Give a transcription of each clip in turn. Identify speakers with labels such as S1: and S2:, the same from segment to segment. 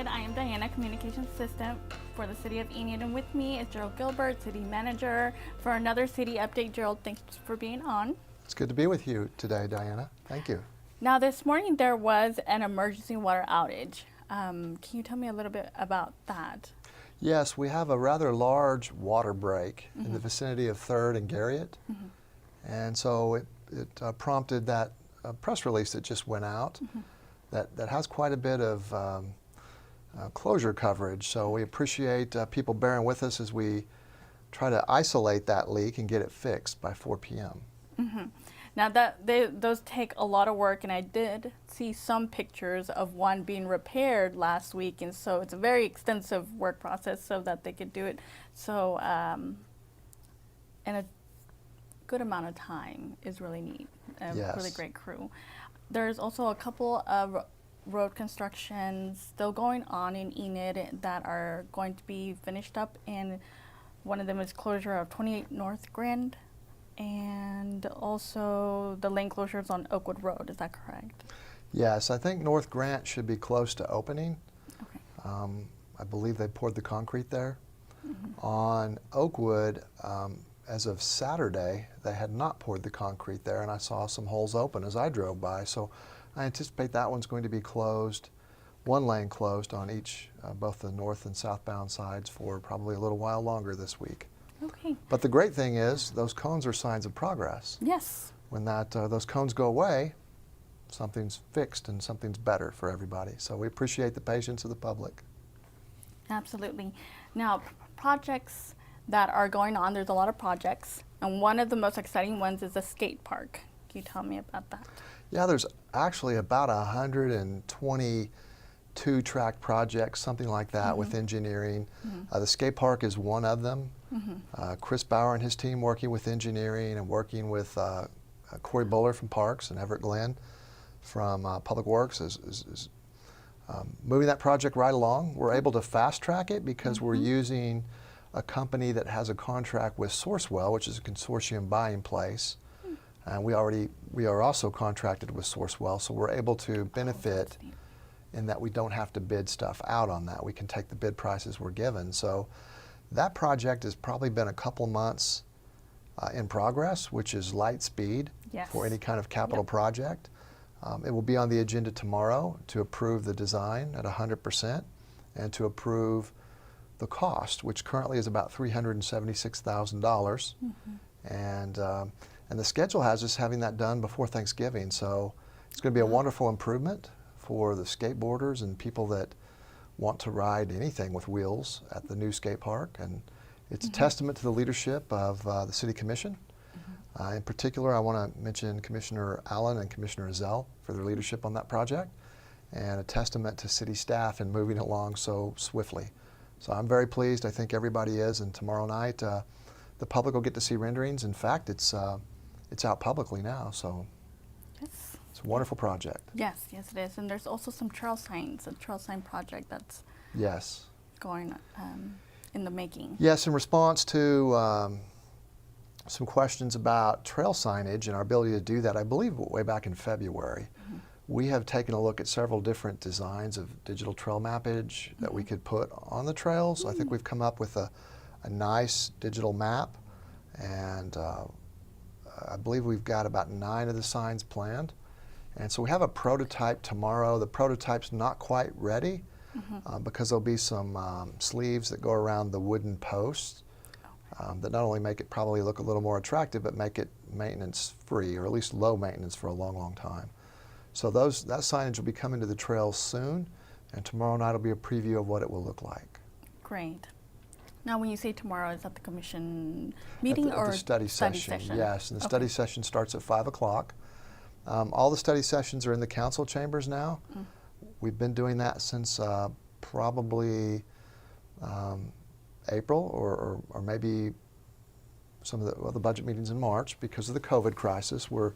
S1: Enid. I am Diana, Communications Assistant for the City of Enid, and with me is Jerald Gilbert, City Manager, for another City Update. Jerald, thanks for being on.
S2: It's good to be with you today, Diana. Thank you.
S1: Now, this morning there was an emergency water outage. Can you tell me a little bit about that?
S2: Yes, we have a rather large water break in the vicinity of 3rd and Garriott. And so it prompted that press release that just went out that has quite a bit of closure coverage. So we appreciate people bearing with us as we try to isolate that leak and get it fixed by 4 p.m.
S1: Now, those take a lot of work, and I did see some pictures of one being repaired last week, and so it's a very extensive work process so that they could do it so in a good amount of time is really neat.
S2: Yes.
S1: Really great crew. There's also a couple of road constructions still going on in Enid that are going to be finished up, and one of them is closure of 28 North Grand, and also the lane closures on Oakwood Road. Is that correct?
S2: Yes, I think North Grant should be close to opening.
S1: Okay.
S2: I believe they poured the concrete there. On Oakwood, as of Saturday, they had not poured the concrete there, and I saw some holes open as I drove by. So I anticipate that one's going to be closed, one lane closed on each, both the north and southbound sides for probably a little while longer this week.
S1: Okay.
S2: But the great thing is those cones are signs of progress.
S1: Yes.
S2: When those cones go away, something's fixed and something's better for everybody. So we appreciate the patience of the public.
S1: Absolutely. Now, projects that are going on, there's a lot of projects, and one of the most exciting ones is the skate park. Can you tell me about that?
S2: Yeah, there's actually about 122 track projects, something like that, with engineering. The skate park is one of them. Chris Bauer and his team working with engineering and working with Corey Buller from Parks and Everett Glenn from Public Works is moving that project right along. We're able to fast track it because we're using a company that has a contract with Sourcewell, which is a consortium buying place. And we are also contracted with Sourcewell, so we're able to benefit in that we don't have to bid stuff out on that. We can take the bid prices we're given. So that project has probably been a couple months in progress, which is light speed for any kind of capital project. It will be on the agenda tomorrow to approve the design at 100% and to approve the cost, which currently is about $376,000. And the schedule has us having that done before Thanksgiving. So it's going to be a wonderful improvement for the skateboarders and people that want to ride anything with wheels at the new skate park. And it's a testament to the leadership of the City Commission. In particular, I want to mention Commissioner Allen and Commissioner Zell for their leadership on that project, and a testament to city staff in moving along so swiftly. So I'm very pleased. I think everybody is. And tomorrow night, the public will get to see renderings. In fact, it's out publicly now. So it's a wonderful project.
S1: Yes, yes, it is. And there's also some trail signs, a trail sign project that's going in the making.
S2: Yes, in response to some questions about trail signage and our ability to do that, I believe way back in February, we have taken a look at several different designs of digital trail mappage that we could put on the trails. I think we've come up with a nice digital map, and I believe we've got about 9 of the signs planned. And so we have a prototype tomorrow. The prototype's not quite ready because there'll be some sleeves that go around the wooden posts that not only make it probably look a little more attractive, but make it maintenance free, or at least low maintenance for a long, long time. So that signage will be coming to the trails soon, and tomorrow night will be a preview of what it will look like.
S1: Great. Now, when you say tomorrow, is that the commission meeting or
S2: the study session? Yes, and the study session starts at 5 o'clock. All the study sessions are in the council chambers now. We've been doing that since probably April, or maybe some of the budget meetings in March because of the COVID crisis. We're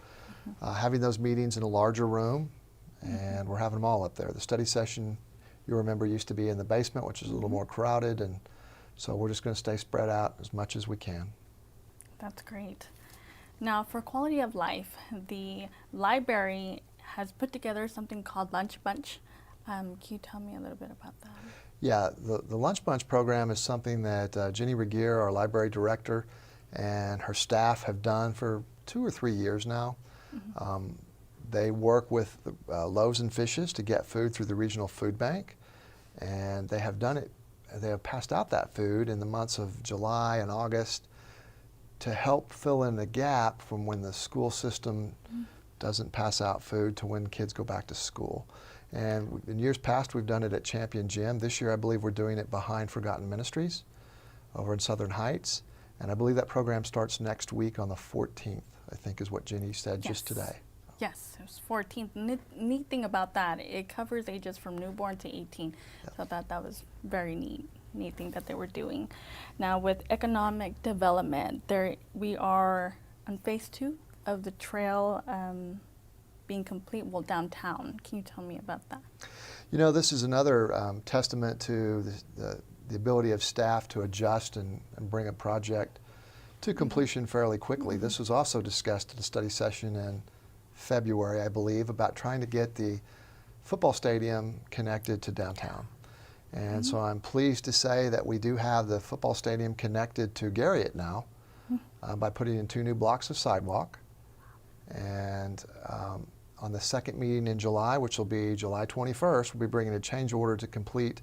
S2: having those meetings in a larger room, and we're having them all up there. The study session, you remember, used to be in the basement, which is a little more crowded, and so we're just going to stay spread out as much as we can.
S1: That's great. Now, for quality of life, the library has put together something called Lunch Bunch. Can you tell me a little bit about that?
S2: Yeah, the Lunch Bunch program is something that Jenny Regier, our library director, and her staff have done for 2 or 3 years now. They work with the Loaves and Fishes to get food through the regional food bank, and they have done it. They have passed out that food in the months of July and August to help fill in the gap from when the school system doesn't pass out food to when kids go back to school. And in years past, we've done it at Champion Gym. This year, I believe we're doing it behind Forgotten Ministries over in Southern Heights. And I believe that program starts next week on the 14th, I think is what Jenny said just today.
S1: Yes, it was 14th. Neat thing about that, it covers ages from newborn to 18. Yep. So that was very neat thing that they were doing. Now with economic development, we are on phase 2 of the trail being complete, well, downtown. Can you tell me about that?
S2: You know, this is another testament to the ability of staff to adjust and bring a project to completion fairly quickly. This was also discussed at a study session in February, I believe, about trying to get the football stadium connected to downtown. And so I'm pleased to say that we do have the football stadium connected to Garriott now by putting in 2 new blocks of sidewalk. And on the second meeting in July, which will be July 21st, we'll be bringing a change order to complete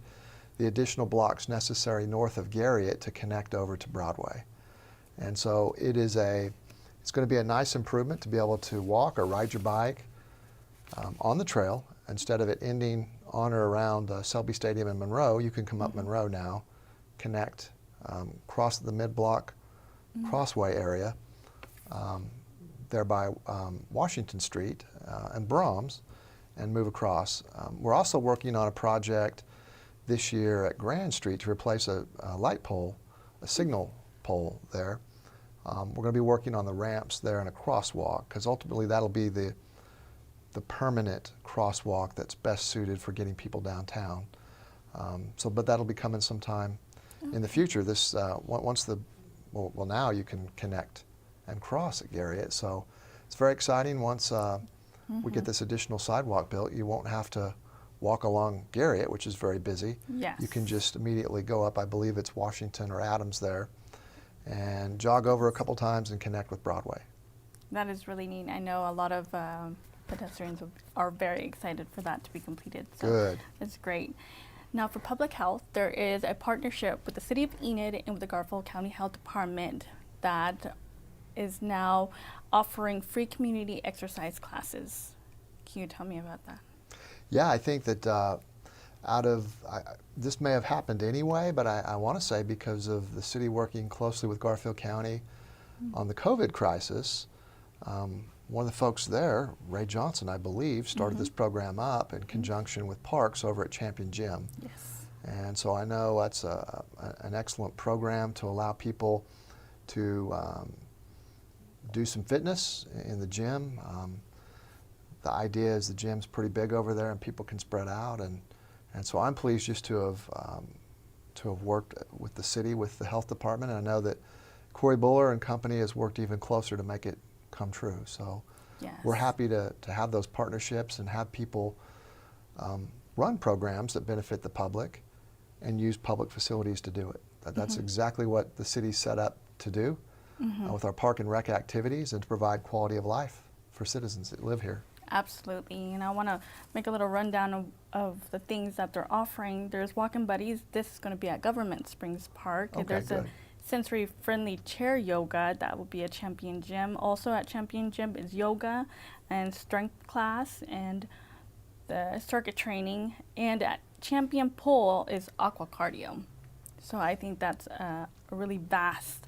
S2: the additional blocks necessary north of Garriott to connect over to Broadway. And so it's going to be a nice improvement to be able to walk or ride your bike on the trail. Instead of it ending on or around Selby Stadium in Monroe, you can come up Monroe now, connect, cross the mid-block crossway area, there by Washington Street and Brahms, and move across. We're also working on a project this year at Grand Street to replace a light pole, a signal pole there. We're going to be working on the ramps there and a crosswalk, because ultimately that'll be the permanent crosswalk that's best suited for getting people downtown. But that'll be coming sometime in the future. This well, now you can connect and cross at Garriott. So it's very exciting. Once we get this additional sidewalk built, you won't have to walk along Garriott, which is very busy.
S1: Yes.
S2: You can just immediately go up, I believe it's Washington or Adams there, and jog over a couple times and connect with Broadway.
S1: That is really neat. I know a lot of pedestrians are very excited for that to be completed. So
S2: Good.
S1: It's great. Now for public health, there is a partnership with the City of Enid and with the Garfield County Health Department that is now offering free community exercise classes. Can you tell me about that?
S2: Yeah, I think that this may have happened anyway, but I want to say because of the city working closely with Garfield County on the COVID crisis, one of the folks there, Ray Johnson, I believe, started this program up in conjunction with Parks over at Champion Gym.
S1: Yes.
S2: And so I know that's an excellent program to allow people to do some fitness in the gym. The idea is the gym's pretty big over there and people can spread out, and so I'm pleased just to have worked with the city, with the health department, and I know that Corey Buller and company has worked even closer to make it come true. So
S1: yes.
S2: We're happy to have those partnerships and have people run programs that benefit the public and use public facilities to do it. That's exactly what the city's set up to do with our park and rec activities, and to provide quality of life for citizens that live here.
S1: Absolutely, and I want to make a little rundown of the things that they're offering. There's walking buddies. This is going to be at Government Springs Park.
S2: Okay,
S1: There's
S2: good.
S1: a sensory-friendly chair yoga that will be at Champion Gym. Also at Champion Gym is yoga and strength class and the circuit training. And at Champion Pool is aqua cardio. So I think that's a really vast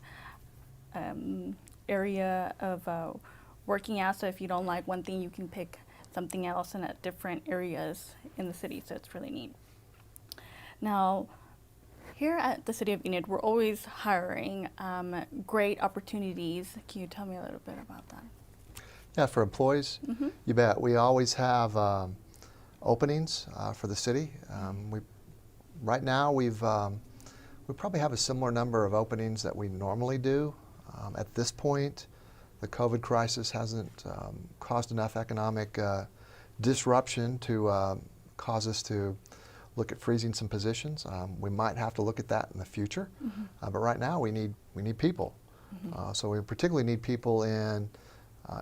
S1: area of working out. So if you don't like one thing, you can pick something else and at different areas in the city. So it's really neat. Now, here at the City of Enid, we're always hiring great opportunities. Can you tell me a little bit about that?
S2: Yeah, for employees, you bet. We always have openings for the city. Right now we probably have a similar number of openings that we normally do. At this point, the COVID crisis hasn't caused enough economic disruption to cause us to look at freezing some positions. We might have to look at that in the future, but right now we need people. So we particularly need people in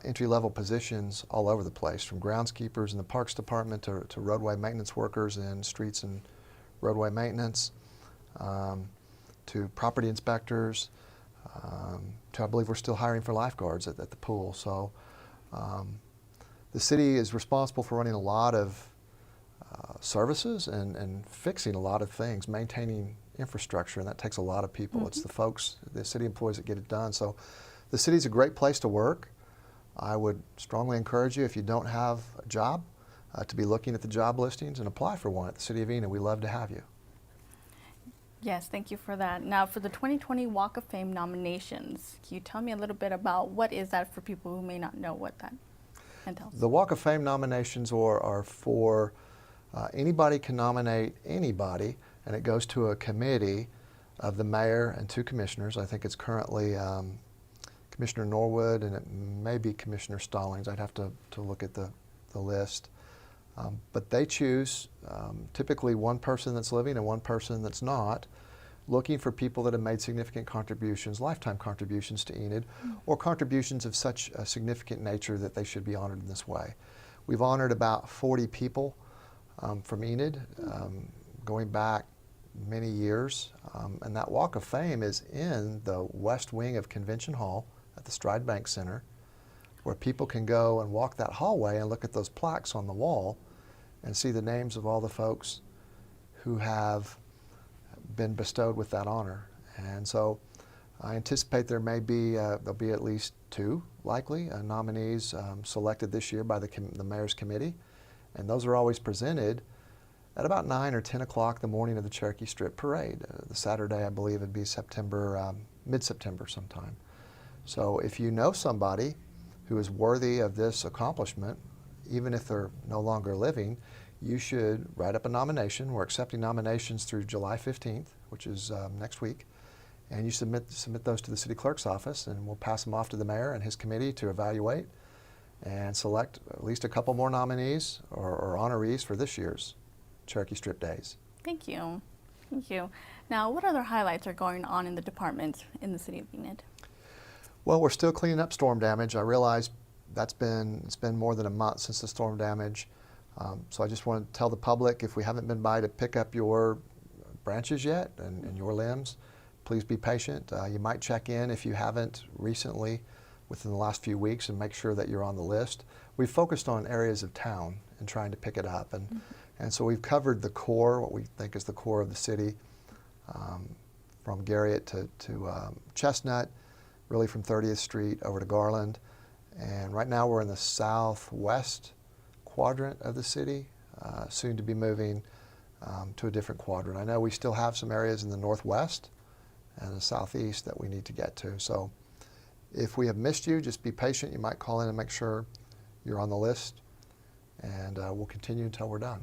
S2: entry-level positions all over the place, from groundskeepers in the Parks Department to roadway maintenance workers in streets and roadway maintenance, to property inspectors, to I believe we're still hiring for lifeguards at the pool. So the city is responsible for running a lot of services and fixing a lot of things, maintaining infrastructure, and that takes a lot of people. It's the folks, the city employees that get it done. So the city's a great place to work. I would strongly encourage you, if you don't have a job, to be looking at the job listings and apply for one at the City of Enid. We'd love to have you.
S1: Yes, thank you for that. Now, for the 2020 Walk of Fame nominations, can you tell me a little bit about what is that for people who may not know what that entails?
S2: The Walk of Fame nominations are for anybody can nominate anybody, and it goes to a committee of the mayor and 2 commissioners. I think it's currently Commissioner Norwood and it may be Commissioner Stallings. I'd have to look at the list. But they choose typically one person that's living and one person that's not, looking for people that have made significant contributions, lifetime contributions to Enid, or contributions of such a significant nature that they should be honored in this way. We've honored about 40 people from Enid, going back many years, and that Walk of Fame is in the west wing of Convention Hall at the Stride Bank Center, where people can go and walk that hallway and look at those plaques on the wall and see the names of all the folks who have been bestowed with that honor. And so I anticipate there may be, there'll be at least 2 likely nominees selected this year by the mayor's committee, and those are always presented at about 9 or 10 o'clock the morning of the Cherokee Strip Parade. The Saturday, I believe, would be September, mid-September sometime. So if you know somebody who is worthy of this accomplishment, even if they're no longer living, you should write up a nomination. We're accepting nominations through July 15th, which is next week, and you submit those to the city clerk's office, and we'll pass them off to the mayor and his committee to evaluate and select at least a couple more nominees or honorees for this year's Cherokee Strip Days.
S1: Thank you. Thank you. Now, what other highlights are going on in the departments in the City of Enid?
S2: Well, we're still cleaning up storm damage. I realize it's been more than a month since the storm damage. So I just want to tell the public, if we haven't been by to pick up your branches yet and your limbs, please be patient. You might check in if you haven't recently within the last few weeks and make sure that you're on the list. We've focused on areas of town and trying to pick it up. And so we've covered the core, what we think is the core of the city, from Garriott to Chestnut, really from 30th Street over to Garland. And right now we're in the southwest quadrant of the city, soon to be moving to a different quadrant. I know we still have some areas in the northwest and the southeast that we need to get to. So if we have missed you, just be patient. You might call in and make sure you're on the list, and we'll continue until we're done.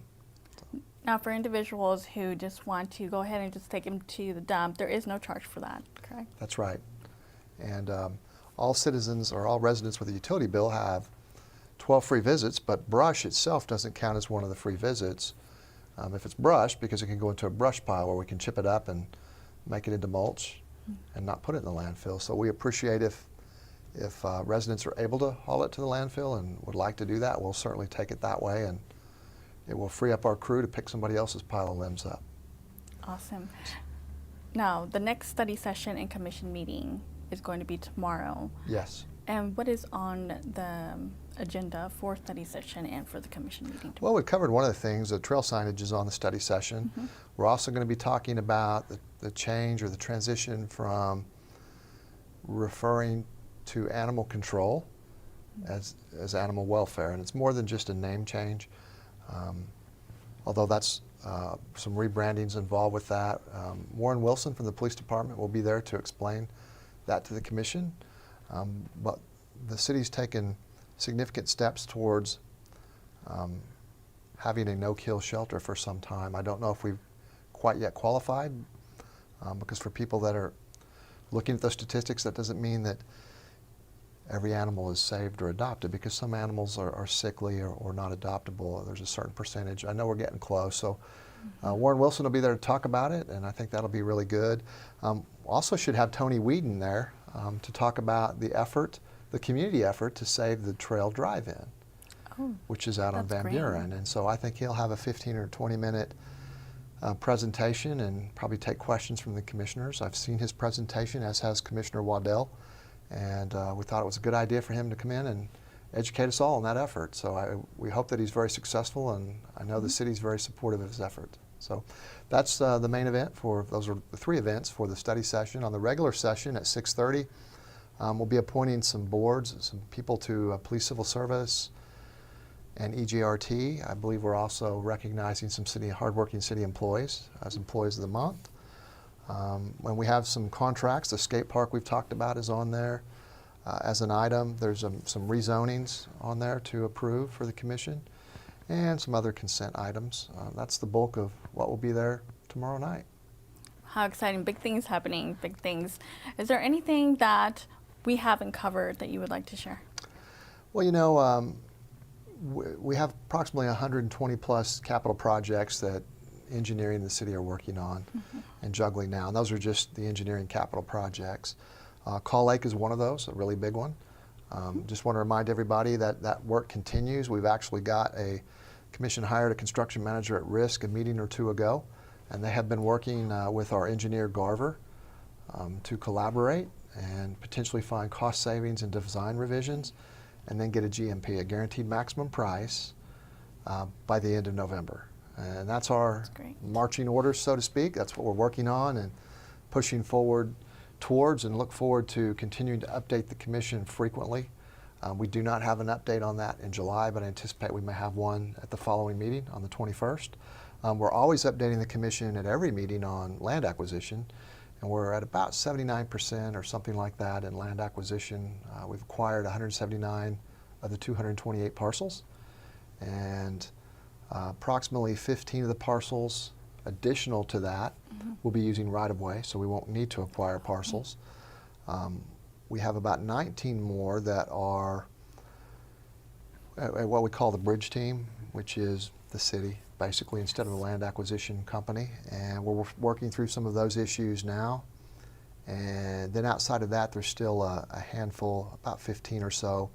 S1: Now, for individuals who just want to go ahead and just take them to the dump, there is no charge for that, correct? That's
S2: right. And all citizens or all residents with a utility bill have 12 free visits, but brush itself doesn't count as one of the free visits. If it's brush, because it can go into a brush pile where we can chip it up and make it into mulch and not put it in the landfill. So we appreciate if residents are able to haul it to the landfill and would like to do that, we'll certainly take it that way, and it will free up our crew to pick somebody else's pile of limbs up.
S1: Awesome. Now, the next study session and commission meeting is going to be tomorrow.
S2: Yes.
S1: And what is on the agenda for study session and for the commission meeting tomorrow?
S2: Well, we've covered one of the things. The trail signage is on the study session. We're also going to be talking about the change or the transition from referring to animal control as animal welfare. And it's more than just a name change, although that's some rebrandings involved with that. Warren Wilson from the police department will be there to explain that to the commission. But the city's taken significant steps towards having a no-kill shelter for some time. I don't know if we've quite yet qualified, because for people that are looking at those statistics, that doesn't mean that every animal is saved or adopted, because some animals are sickly or not adoptable. There's a certain percentage. I know we're getting close, so Warren Wilson will be there to talk about it, and I think that'll be really good. Also should have Tony Whedon there to talk about the effort, the community effort to save the trail drive-in, which is out on Van Buren. And so I think he'll have a 15 or 20-minute presentation and probably take questions from the commissioners. I've seen his presentation, as has Commissioner Waddell, and we thought it was a good idea for him to come in and educate us all in that effort. So we hope that he's very successful, and I know the city's very supportive of his effort. So that's the main event. Those are the 3 events for the study session. On the regular session at 6:30, we'll be appointing some boards, some people to Police Civil Service and EGRT. I believe we're also recognizing some hardworking city employees as Employees of the Month. When we have some contracts, the skate park we've talked about is on there as an item. There's some rezonings on there to approve for the commission, and some other consent items. That's the bulk of what will be there tomorrow night.
S1: How exciting. Big things happening, big things. Is there anything that we haven't covered that you would like to share?
S2: Well, you know, we have approximately 120 plus capital projects that engineering and the city are working on and juggling now. And those are just the engineering capital projects. Call Lake is one of those, a really big one. Just want to remind everybody that that work continues. We've actually got a commission hired a construction manager at risk a meeting or 2 ago, and they have been working with our engineer Garver to collaborate and potentially find cost savings and design revisions, and then get a GMP, a guaranteed maximum price, by the end of November. And that's our marching orders, so to speak. That's what we're working on and pushing forward towards, and look forward to continuing to update the commission frequently. We do not have an update on that in July, but I anticipate we may have one at the following meeting on the 21st. We're always updating the commission at every meeting on land acquisition, and we're at about 79% or something like that in land acquisition. We've acquired 179 of the 228 parcels, and approximately 15 of the parcels additional to that will be using right-of-way, so we won't need to acquire parcels. We have about 19 more that are what we call the bridge team, which is the city, basically, instead of the land acquisition company. And we're working through some of those issues now. And then outside of that, there's still a handful, about 15 or so,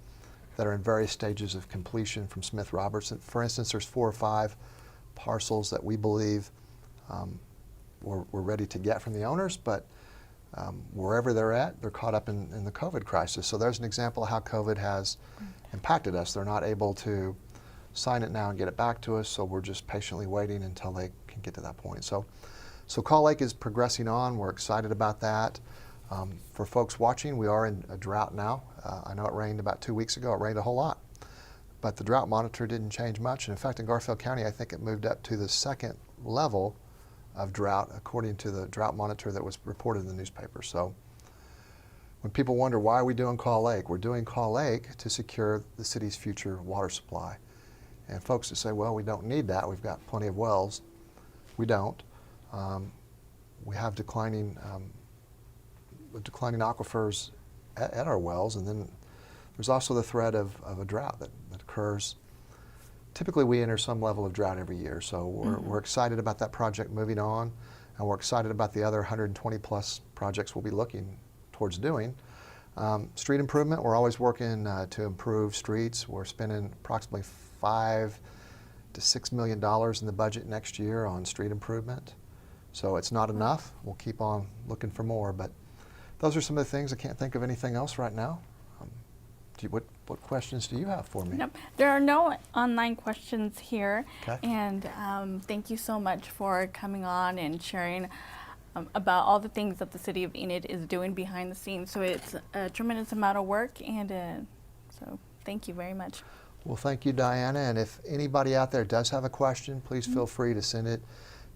S2: that are in various stages of completion from Smith Robertson. For instance, there's 4 or 5 parcels that we believe we're ready to get from the owners, but wherever they're at, they're caught up in the COVID crisis. So there's an example of how COVID has impacted us. They're not able to sign it now and get it back to us, so we're just patiently waiting until they can get to that point. So Call Lake is progressing on. We're excited about that. For folks watching, we are in a drought now. I know it rained about 2 weeks ago. It rained a whole lot. But the drought monitor didn't change much. And in fact, in Garfield County, I think it moved up to the 2nd level of drought, according to the drought monitor that was reported in the newspaper. So when people wonder, why are we doing Call Lake? We're doing Call Lake to secure the city's future water supply. And folks that say, well, we don't need that, we've got plenty of wells. We don't. We have declining aquifers at our wells, and then there's also the threat of a drought that occurs. Typically, we enter some level of drought every year, so we're excited about that project moving on, and we're excited about the other 120 plus projects we'll be looking towards doing. Street improvement, we're always working to improve streets. We're spending approximately $5 to $6 million in the budget next year on street improvement. So it's not enough. We'll keep on looking for more, but those are some of the things. I can't think of anything else right now. What questions do you have for me?
S1: Nope. There are no online questions here.
S2: Okay.
S1: And thank you so much for coming on and sharing about all the things that the city of Enid is doing behind the scenes. So it's a tremendous amount of work, and so thank you very much.
S2: Well, thank you, Diana. And if anybody out there does have a question, please feel free to send it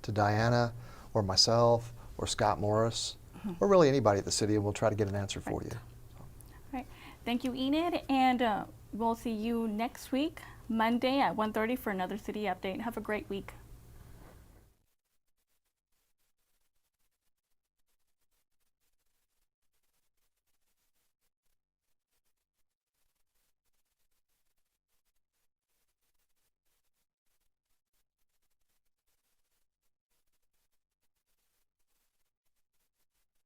S2: to Diana or myself or Scott Morris or really anybody at the city, and we'll try to get an answer for you.
S1: All right. Thank you, Enid, and we'll see you next week, Monday at 1:30 for another city update. Have a great week.